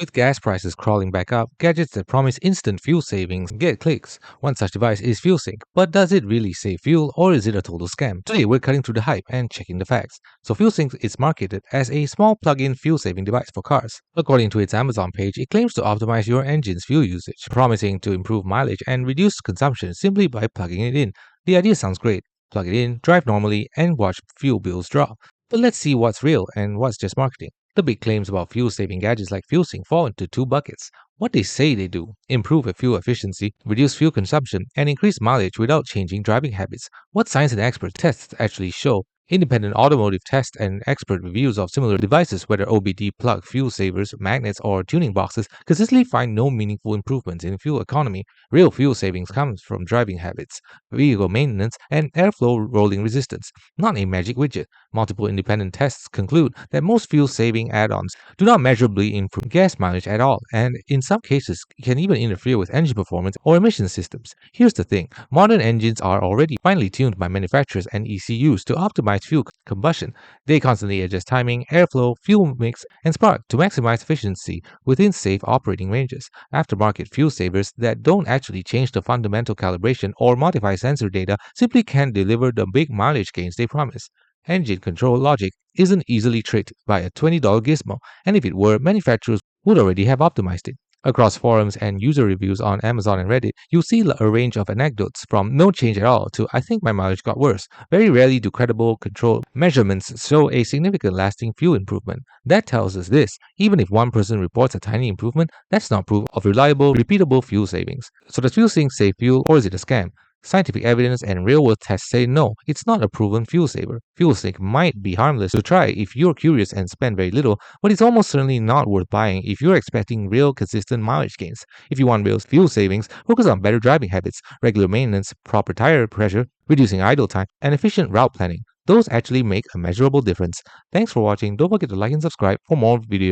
With gas prices crawling back up, gadgets that promise instant fuel savings get clicks. One such device is FuelSync, but does it really save fuel or is it a total scam? Today we're cutting through the hype and checking the facts. So FuelSync is marketed as a small plug-in fuel-saving device for cars. According to its Amazon page, it claims to optimize your engine's fuel usage, promising to improve mileage and reduce consumption simply by plugging it in. The idea sounds great. Plug it in, drive normally, and watch fuel bills drop. But let's see what's real and what's just marketing. The big claims about fuel-saving gadgets like FuelSync fall into two buckets. What they say they do: improve fuel efficiency, reduce fuel consumption, and increase mileage without changing driving habits. What science and expert tests actually show? Independent automotive tests and expert reviews of similar devices, whether OBD plug fuel savers, magnets, or tuning boxes, consistently find no meaningful improvements in fuel economy. Real fuel savings comes from driving habits, vehicle maintenance, and airflow rolling resistance, not a magic widget. Multiple independent tests conclude that most fuel-saving add-ons do not measurably improve gas mileage at all, and in some cases can even interfere with engine performance or emission systems. Here's the thing: modern engines are already finely tuned by manufacturers and ECUs to optimize fuel combustion. They constantly adjust timing, airflow, fuel mix, and spark to maximize efficiency within safe operating ranges. Aftermarket fuel savers that don't actually change the fundamental calibration or modify sensor data simply can't deliver the big mileage gains they promise. Engine control logic isn't easily tricked by a $20 gizmo, and if it were, manufacturers would already have optimized it. Across forums and user reviews on Amazon and Reddit, you'll see a range of anecdotes from no change at all to I think my mileage got worse. Very rarely do credible control measurements show a significant lasting fuel improvement. That tells us this: even if one person reports a tiny improvement, that's not proof of reliable, repeatable fuel savings. So does FuelSync save fuel or is it a scam? Scientific evidence and real-world tests say no, it's not a proven fuel saver. FuelSync might be harmless to try if you're curious and spend very little, but it's almost certainly not worth buying if you're expecting real consistent mileage gains. If you want real fuel savings, focus on better driving habits, regular maintenance, proper tire pressure, reducing idle time, and efficient route planning. Those actually make a measurable difference. Thanks for watching. Don't forget to like and subscribe for more videos.